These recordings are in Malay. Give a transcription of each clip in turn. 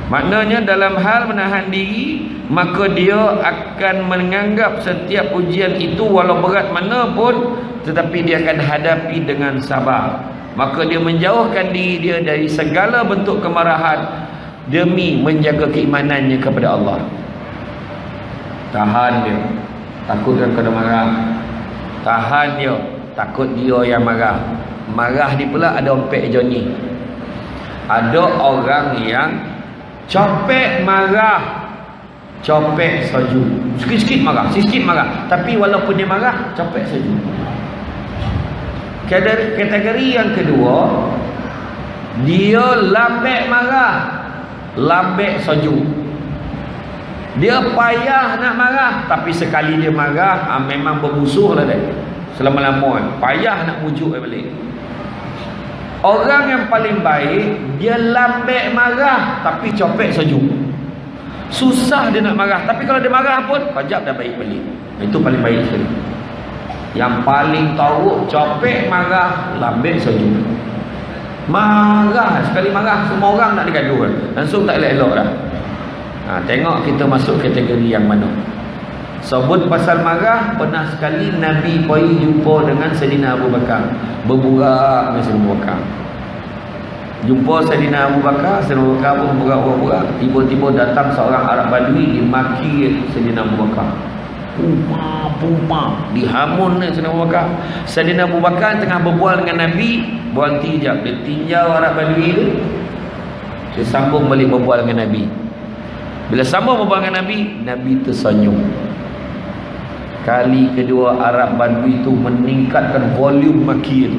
Maknanya dalam hal menahan diri, maka dia akan menganggap setiap ujian itu walau berat mana pun, tetapi dia akan hadapi dengan sabar. Maka dia menjauhkan diri dia dari segala bentuk kemarahan demi menjaga keimanannya kepada Allah. Tahan dia, takutkan kena marah. Tahan dia, takut dia yang marah. Marah ni pula ada ompek Johnny. Ada orang yang copek marah, copek soju. Sikit-sikit marah, sikit marah. Tapi walaupun dia marah, copek soju. Kategori yang kedua, dia lambek marah, lambek soju. Dia payah nak marah, tapi sekali dia marah, memang bermusuh lah dia. Selama-lama payah nak mujuk balik. Orang yang paling baik, dia lambek marah tapi copek sejuk. Susah dia nak marah, tapi kalau dia marah pun kejap dah baik balik. Itu paling baik sekali. Yang paling teruk, copek marah, lambek sejuk. Marah, sekali marah semua orang nak digaduh, langsung tak elok-elok dah. Tengok kita masuk kategori yang mana. Sebut pasal marah, pernah sekali Nabi pergi jumpa dengan Sayyidina Abu Bakar, berburak dengan Sayyidina Abu Bakar. Jumpa Sayyidina Abu Bakar, Sayyidina Abu Bakar pun berburak-burak. Tiba-tiba datang seorang Arab Badui, dimaki Sayyidina Abu Bakar. Pumpah, dihamun Sayyidina Abu Bakar. Sayyidina Abu Bakar tengah berbual dengan Nabi, berhenti sekejap. Dia tinjau Arab Badui tu, dia sambung balik berbual dengan Nabi. Bila sambung berbual dengan Nabi, Nabi tersenyum. Kali kedua Arab Badui itu meningkatkan volume maki itu.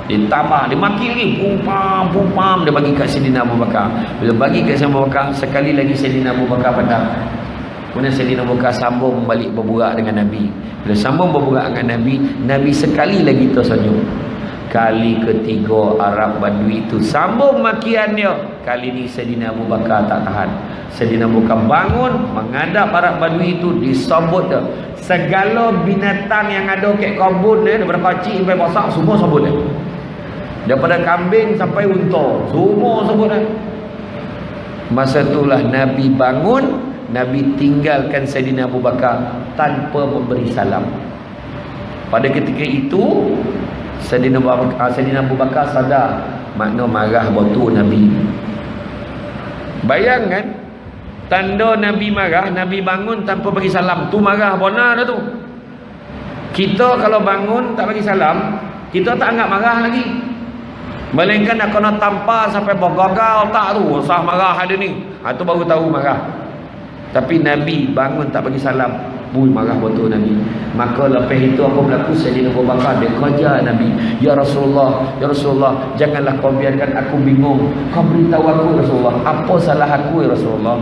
Dia tambah, dia maki lagi, pumpam, dia bagi kat Sayyidina Abu Bakar. Bila bagi kat Sayyidina Abu Bakar, sekali lagi Sayyidina Abu Bakar padam. Kemudian Sayyidina Abu Bakar sambung balik berburak dengan Nabi. Bila sambung berburak dengan Nabi, Nabi sekali lagi tersenyum. Kali ketiga Arab Badui itu sambung makian dia. Kali ni Sayyidina Abu Bakar tak tahan. Sayyidina Abu Bakar bangun, menghadap Arab Badui itu, disambut dia. Segala binatang yang ada kat kebun dia, daripada kecil sampai besar, semua sambut dia. Daripada kambing sampai unta, semua sambut dia. Masa itulah Nabi bangun, Nabi tinggalkan Sayyidina Abu Bakar tanpa memberi salam. Pada ketika itu Sayyidina Abu Bakar sadar makna marah batu Nabi. Bayangkan, tanda Nabi marah, Nabi bangun tanpa bagi salam, tu marah benar dah tu. Kita kalau bangun tak bagi salam, kita tak anggap marah lagi. Melainkan nak kena tampar sampai bergagal tak tu, sah marah ada ni. Tu baru tahu marah. Tapi Nabi bangun tak bagi salam, marah betul Nabi. Maka lepas itu apa berlaku? Sayyidina Abu Bakar dia kejar Nabi. Ya Rasulullah, ya Rasulullah, janganlah kau biarkan aku bingung. Kau beritahu aku Rasulullah, apa salah aku ya Rasulullah?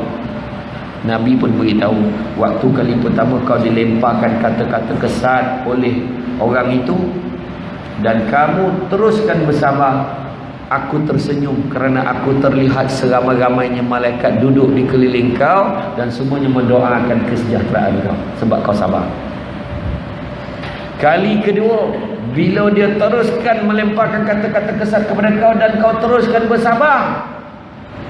Nabi pun beritahu, waktu kali pertama kau dilemparkan kata-kata kesat oleh orang itu dan kamu teruskan bersabar, aku tersenyum kerana aku terlihat seramai-ramainya malaikat duduk di keliling kau dan semuanya mendoakan kesejahteraan kau sebab kau sabar. Kali kedua, bila dia teruskan melemparkan kata-kata kesat kepada kau dan kau teruskan bersabar,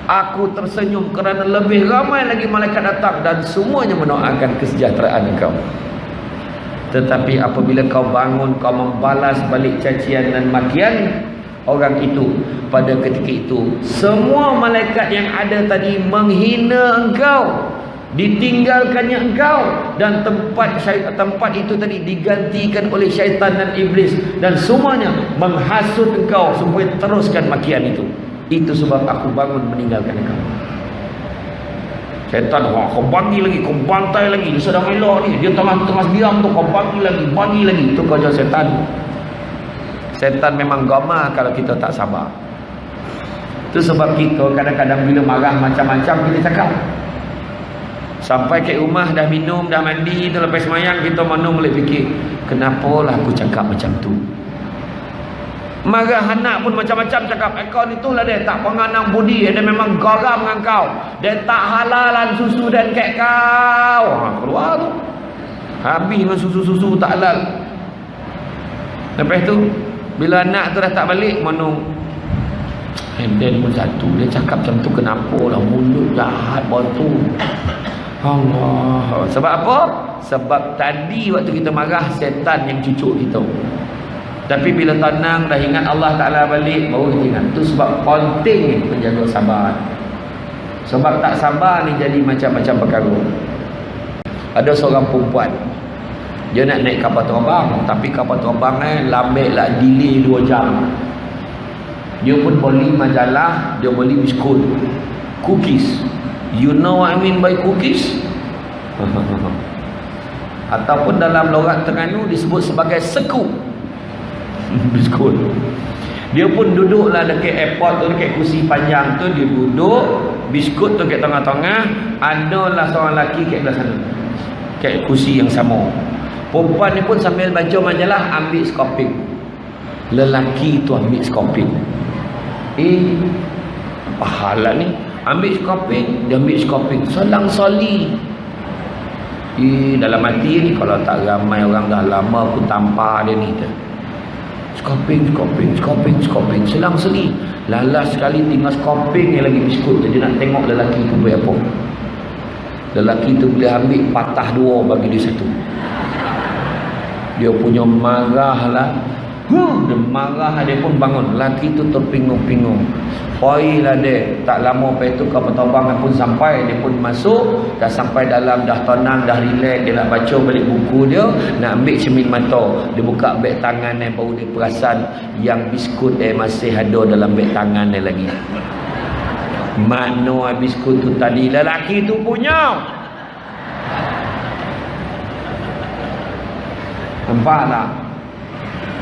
aku tersenyum kerana lebih ramai lagi malaikat datang dan semuanya mendoakan kesejahteraan kau. Tetapi apabila kau bangun, kau membalas balik cacian dan makian orang itu, pada ketika itu semua malaikat yang ada tadi menghina engkau, ditinggalkannya engkau, dan tempat itu tadi digantikan oleh syaitan dan iblis, dan semuanya menghasut engkau supaya teruskan makian itu. Itu sebab aku bangun meninggalkan engkau. Syaitan, kau bagi lagi, kau bantai lagi, dia sedang elok ni, dia tengah diam tu, kau bagi lagi. Itu kerja syaitan. Setan memang gama kalau kita tak sabar. Itu sebab kita kadang-kadang bila marah macam-macam kita cakap. Sampai ke rumah dah minum, dah mandi, tu lepas semayang kita mana boleh fikir, kenapalah aku cakap macam tu. Marah anak pun macam-macam cakap, kau ni tu lah dia tak penganang budi, dia memang garam dengan kau, dia tak halalan susu dan kek kau. Keluar tu, habis dengan susu-susu tak halal. Lepas tu bila anak tu dah tak balik, mana Henden pun satu. Dia cakap macam tu kenapa lah, mulut jahat batu. Allah. Sebab apa? Sebab tadi waktu kita marah, setan yang cucuk kita. Tapi bila tenang dah ingat Allah Ta'ala balik, baru kita ingat. Itu sebab penting menjaga sabar. Sebab tak sabar ni jadi macam-macam perkara. Ada seorang perempuan, dia nak naik kapal terbang, tapi kapal terbang lambat lah, delay 2 jam. Dia pun beli majalah, dia beli biskut, cookies. You know what I mean by cookies? Ataupun dalam logat Terengganu disebut sebagai seku. Biskut. Dia pun duduklah dekat airport tu, dekat kursi panjang tu, dia duduk, biskut tu kat tengah-tengah, adalah seorang lelaki kat belah sana, kat kursi yang sama. Perempuan ni pun sambil baca majalah, ambil skoping. Lelaki tu ambil skoping. Apa hal lah ni? Ambil skoping, dia ambil skoping, selang-sali. Dalam hati ni, kalau tak ramai orang dah lama aku tampar dia ni. Skoping, selang-sali. Lalas sekali tinggal skoping yang lagi biskut tu. Dia nak tengok lelaki tu buat apa. Lelaki tu boleh ambil patah 2 bagi dia 1. Dia punya marah lah. Dia marah, dia pun bangun. Lelaki tu terpingung-pingung. Poilah dia. Tak lama lepas tu kapal terbang pun sampai. Dia pun masuk. Dah sampai dalam, dah tenang, dah relax. Dia nak baca balik buku dia. Nak ambil cermin mata. Dia buka beg tangan dia. Baru dia perasan yang biskut masih ada dalam beg tangan dia lagi. Mana biskut tu tadi lelaki tu punya. Nampak tak?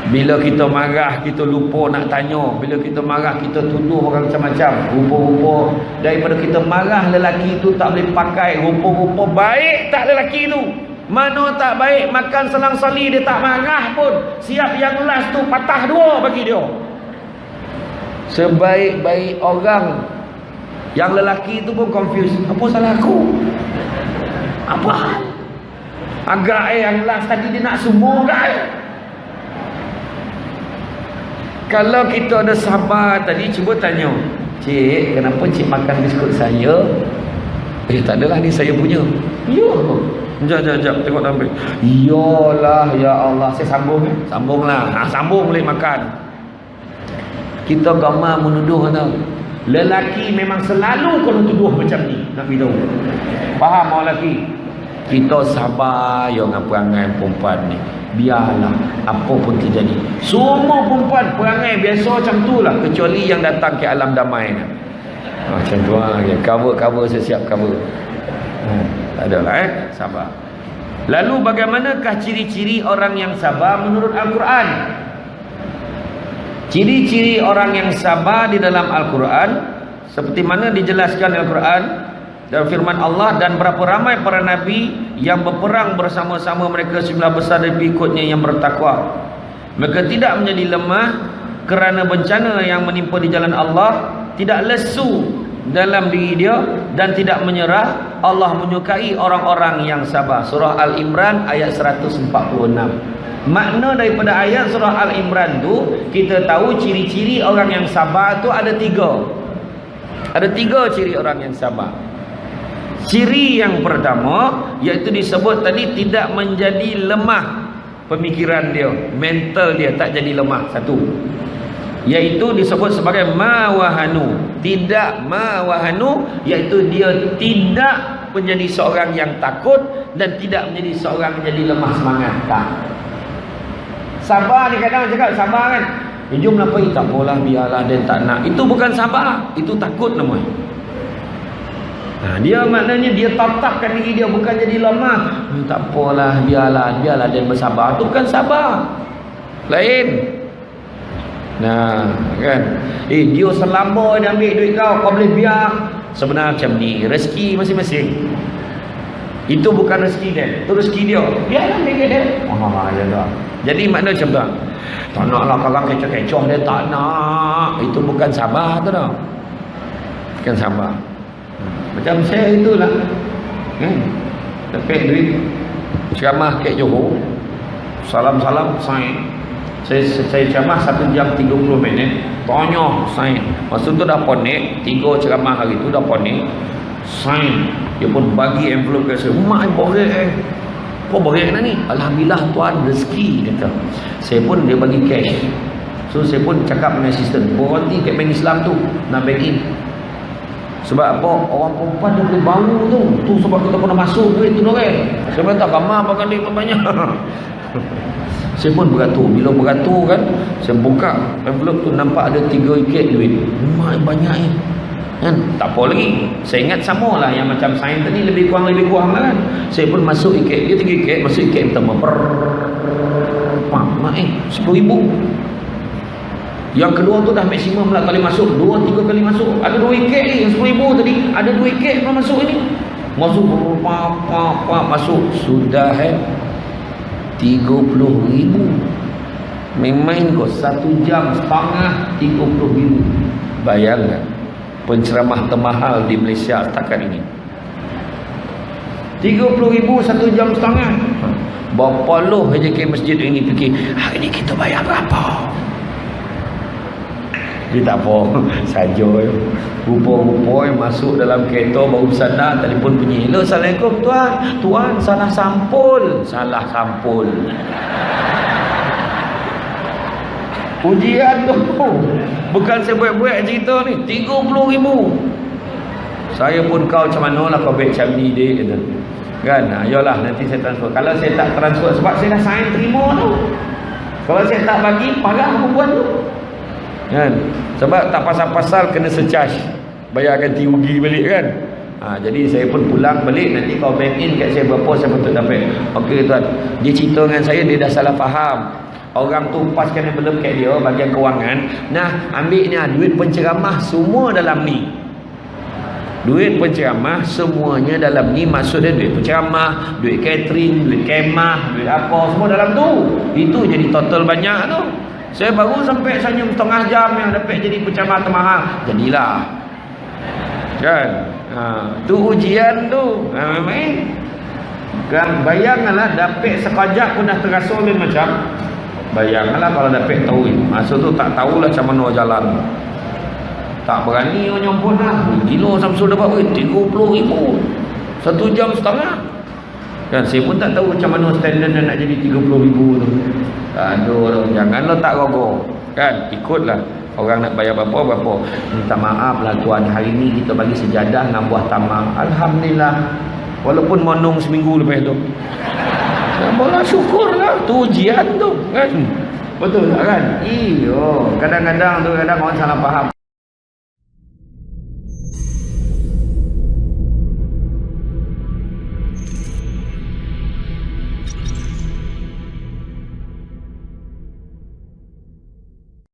Bila kita marah, kita lupa nak tanya. Bila kita marah, kita tuduh orang macam-macam. Rupa-rupa daripada kita marah, lelaki tu tak boleh pakai. Rupa-rupa baik tak lelaki tu. Mana tak baik, makan selang-sali dia tak marah pun. Siap yang last tu patah 2 bagi dia. Sebaik-baik orang, yang lelaki tu pun confused. Apa salah aku? Apa hal? Agak yang last tadi dia nak semua kan? Kalau kita ada sabar tadi, cuba tanya, cik, kenapa cik makan biskut saya? Tak adalah, ni saya punya. Ya. Sekejap, tengok ambil. Iyalah, ya Allah. Saya sambung. Sambunglah. Sambung boleh makan. Kita gamar menuduh tau. Lelaki memang selalu kalau tuduh macam ni. Nak beritahu. Faham orang lelaki? Kita sabar yang perangai perempuan ni. Biarlah apa pun terjadi. Semua perempuan perangai biasa macam tu lah, kecuali yang datang ke alam damai ni. Macam tu lah. Cover saya siap cover. Tak ada lah sabar. Lalu bagaimanakah ciri-ciri orang yang sabar menurut Al-Quran? Ciri-ciri orang yang sabar di dalam Al-Quran, seperti mana dijelaskan Al-Quran dan firman Allah, dan berapa ramai para nabi yang berperang bersama-sama mereka jumlah besar dari pengikutnya yang bertakwa. Mereka tidak menjadi lemah kerana bencana yang menimpa di jalan Allah, tidak lesu dalam diri dia dan tidak menyerah. Allah menyukai orang-orang yang sabar. Surah Al-Imran ayat 146. Makna daripada ayat surah Al-Imran tu, kita tahu ciri-ciri orang yang sabar tu ada 3. Ada 3 ciri orang yang sabar. Ciri yang pertama, iaitu disebut tadi, tidak menjadi lemah pemikiran dia, mental dia tak jadi lemah. 1, iaitu disebut sebagai mawahanu. Tidak mawahanu, iaitu dia tidak menjadi seorang yang takut dan tidak menjadi seorang menjadi lemah semangat. Tak. Sabar ni kadang cakap sabar kan, jomlah pergi, tak apalah, biarlah dia tak nak. Itu bukan sabar, itu takut namanya. Dia maknanya dia tatapkan diri dia, bukan jadi lemah. Tak apalah, biarlah dia bersabar. Itu bukan sabar. Lain. Kan. Dia selamba dia ambil duit kau boleh biar. Sebenarnya macam ni, rezeki masing-masing. Itu bukan rezeki dia, itu rezeki dia. Biarlah dia. Ya dah. Jadi makna macam tu. Tak naklah orang kecoh-kecoh dia, tak nak. Itu bukan sabar tu dah. Bukan sabar. Macam saya itulah. Dapat duit ceramah kat Johor. Salam-salam sign. Saya ceramah 1 jam 30 minit. Tanya sain. Masa tu dah ponik, 3 ceramah hari tu dah ponik. Sain. Dia pun bagi envelope ke saya. Mak borek Kau borek nak ni? Alhamdulillah tuan rezeki kata. Saya pun dia bagi cash. So saya pun cakap dengan assistant, berhenti kat bank Islam tu nak bank in. Sebab apa? Orang perempuan dia boleh bau tu. Tu sebab kita pernah masuk duit tu dorang. Saya minta kamar pakai duit banyak. Saya pun beratur. Bila beratur kan, saya buka envelope tu, nampak ada 3 ikat duit. Banyak kan? Tak apa lagi. Saya ingat sama lah yang macam sains tadi, lebih kurang lah kan. Saya pun masuk ikat. Dia 3 ikat, masuk ikat pertama. Mak 10,000. Yang kedua tu dah maksimum lah kali masuk. 2-3 kali masuk. Ada 2 ikat ni, yang 10,000 tadi. Ada 2 ikat pun masuk ni. Masuk masuk. Sudah 30,000. Main-main kau 1 jam setengah 30,000. Bayangkan penceramah termahal di Malaysia setakat ini. 30,000 1 jam setengah. Berapa loh aja ke masjid ini fikir, hari ni kita bayar berapa? Dia tak apa saja. Rupa-rupa yang masuk dalam kereta baru sadar, telefon bunyi. Hello, Assalamualaikum tuan, salah sampul. Ujian tu bukan saya buat-buat cerita ni. 30,000. Saya pun kau macam mana lah kau baik macam ni dek kata. Kan, ayolah nanti saya transfer. Kalau saya tak transfer sebab saya dah sign terima tu. Kalau saya tak bagi, parah perempuan tu. Kan? Sebab tak pasal-pasal kena secharge, bayar ganti rugi balik kan. Jadi saya pun pulang balik, nanti kau bank in kat saya berapa saya patut dapat. Okey tuan, dia cerita dengan saya, dia dah salah faham. Orang tu paskan envelope kat dia bahagian kewangan. Nah, ambil ni duit penceramah semua dalam ni. Duit penceramah semuanya dalam ni. Maksudnya duit penceramah, duit catering, duit kemah, duit apa, semua dalam tu. Itu jadi total banyak tu. Saya baru sampai senyum setengah jam yang dapat jadi penceramah termahal. Jadilah. Kan? Tu ujian tu. Kan bayangkanlah dapat sekejap pun dah terasa lain macam. Bayangkanlah kalau dapat tahu. Masa tu tak tahulah macam mana jalan. Tak berani orang nyompon lah. Gila Samsul dapat duit 30,000 1 jam setengah. Kan saya pun tak tahu macam mana standard nak jadi 30,000 tu. Aduh, janganlah tak rogoh. Kan, ikutlah. Orang nak bayar berapa. Minta maaf lah tuan, hari ni kita bagi sejadah dengan buah tamar. Alhamdulillah. Walaupun monong seminggu lepas tu. Boleh syukurlah. Tu ujian tu kan. Betul tak kan? Iyo, kadang-kadang tu orang salah faham.